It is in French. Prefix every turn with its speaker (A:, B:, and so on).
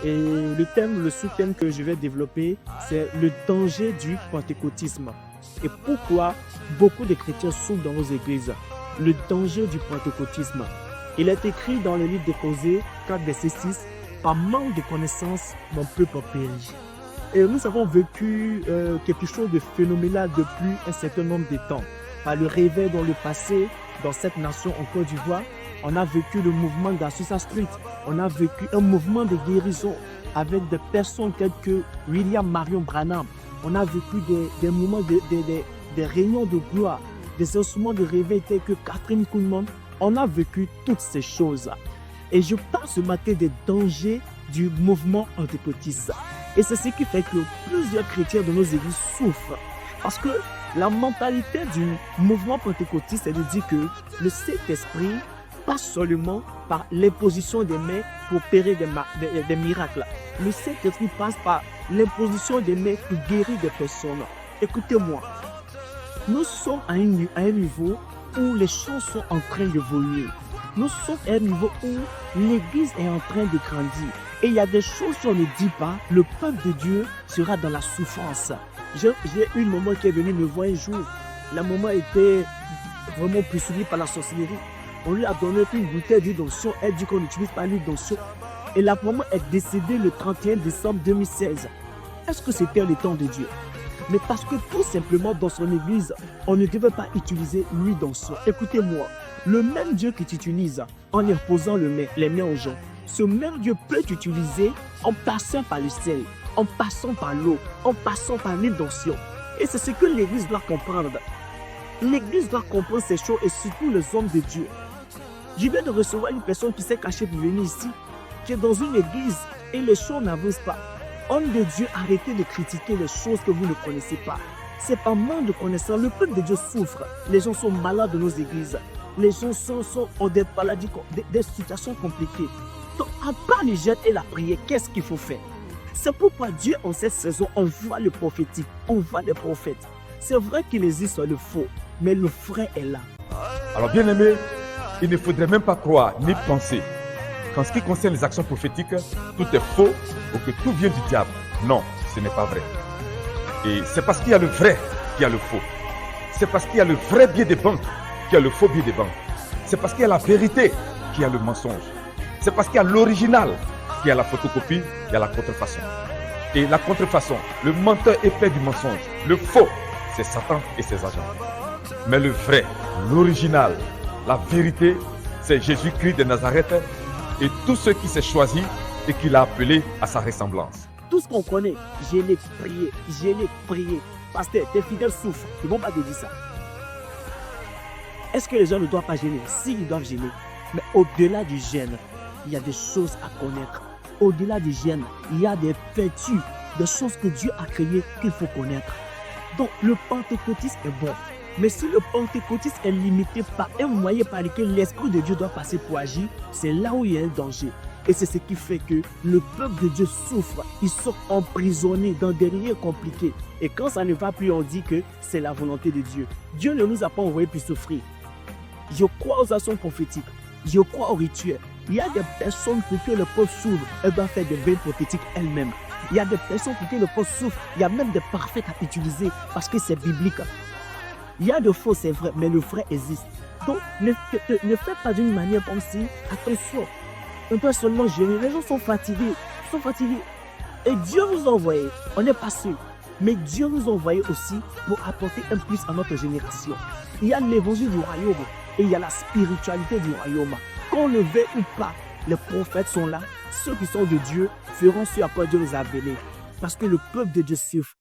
A: Et le sous-thème que je vais développer, c'est le danger du pentecôtisme. Et pourquoi beaucoup de chrétiens souffrent dans nos églises. Le danger du pentecôtisme. Il est écrit dans le livre des Causées, 4 verset 6, « Par manque de connaissances, mon peuple périt. » Et nous avons vécu quelque chose de phénoménal depuis un certain nombre de temps. Par le réveil dans le passé, dans cette nation en Côte d'Ivoire, on a vécu le mouvement d'Azusa Street. On a vécu un mouvement de guérison avec des personnes telles que William Marion Branham. On a vécu des moments, des réunions de gloire, des instruments de réveil tels que Catherine Kuhlman. On a vécu toutes ces choses. Et je parle ce matin des dangers du mouvement pentecôtiste. Et c'est ce qui fait que plusieurs chrétiens de nos églises souffrent. Parce que la mentalité du mouvement pentecôtiste est de dire que le Saint-Esprit passe seulement par l'imposition des mains pour opérer des miracles. Le Saint-Esprit passe par l'imposition des mains pour guérir des personnes. Écoutez-moi, nous sommes à un niveau où les choses sont en train d'évoluer. Nous sommes à un niveau où l'Église est en train de grandir. Et il y a des choses qu'on ne dit pas, le peuple de Dieu sera dans la souffrance. J'ai eu une maman qui est venue me voir un jour. La maman était vraiment poursuivie par la sorcellerie. On lui a donné une bouteille d'huile d'onction. Elle dit qu'on n'utilise pas l'huile d'onction. Et la maman est décédée le 31 décembre 2016. Est-ce que c'était le temps de Dieu? Mais parce que tout simplement dans son église, on ne devait pas utiliser l'huile d'onction. Écoutez-moi, le même Dieu qui t'utilise en imposant les mains aux gens, ce même Dieu peut t'utiliser en passant par le sel, en passant par l'eau, en passant par l'huile d'onction. Et c'est ce que l'église doit comprendre. L'église doit comprendre ces choses et surtout les hommes de Dieu. Je viens de recevoir une personne qui s'est cachée pour venir ici, qui est dans une église et les choses n'avancent pas. Homme de Dieu, arrêtez de critiquer les choses que vous ne connaissez pas. C'est pas manque de connaissance. Le peuple de Dieu souffre. Les gens sont malades dans nos églises. Les gens sont en des maladies, des situations compliquées. Donc, à part le jeûne et la prière, qu'est-ce qu'il faut faire? C'est pourquoi Dieu, en cette saison, envoie le prophétique, envoie les prophètes. C'est vrai qu'il existe le faux, mais le vrai est là.
B: Alors, bien aimé, il ne faudrait même pas croire ni penser qu'en ce qui concerne les actions prophétiques, tout est faux ou que tout vient du diable. Non, ce n'est pas vrai. Et c'est parce qu'il y a le vrai qu'il y a le faux. C'est parce qu'il y a le vrai billet des banques qu'il y a le faux billet des banques. C'est parce qu'il y a la vérité qu'il y a le mensonge. C'est parce qu'il y a l'original qu'il y a la photocopie, il y a la contrefaçon. Et la contrefaçon, le menteur épais du mensonge, le faux, c'est Satan et ses agents. Mais le vrai, l'original, la vérité, c'est Jésus-Christ de Nazareth et tous ceux qui s'est choisi et qu'il a appelé à sa ressemblance.
A: Tout ce qu'on connaît, je l'ai prié. Pasteur, tes fidèles souffrent. Ils ne vont pas te dire ça. Est-ce que les gens ne doivent pas gêner? Si, ils doivent gêner. Mais au-delà du gêne, il y a des choses à connaître. Au-delà du gêne, il y a des vertus, des choses que Dieu a créées qu'il faut connaître. Donc, le pentecôtisme est bon. Mais si le pentecôtisme est limité par un moyen par lequel l'Esprit de Dieu doit passer pour agir, c'est là où il y a un danger. Et c'est ce qui fait que le peuple de Dieu souffre. Ils sont emprisonnés dans des liens compliqués. Et quand ça ne va plus, on dit que c'est la volonté de Dieu. Dieu ne nous a pas envoyé pour souffrir. Je crois aux actions prophétiques. Je crois aux rituels. Il y a des personnes pour que le peuple s'ouvre, elles doivent faire des veilles prophétiques elles-mêmes. Il y a des personnes pour que le peuple souffre. Il y a même des parfaits à utiliser parce que c'est biblique. Il y a de faux, c'est vrai, mais le vrai existe. Donc, ne faites pas d'une manière comme si, attention, on peut seulement gérer. Les gens sont fatigués, Et Dieu nous a envoyé, on n'est pas sûr, mais Dieu nous a envoyé aussi pour apporter un plus à notre génération. Il y a l'évangile du royaume et il y a la spiritualité du royaume. Qu'on le veuille ou pas, les prophètes sont là. Ceux qui sont de Dieu feront ce à quoi Dieu les a appelés. Parce que le peuple de Dieu souffre.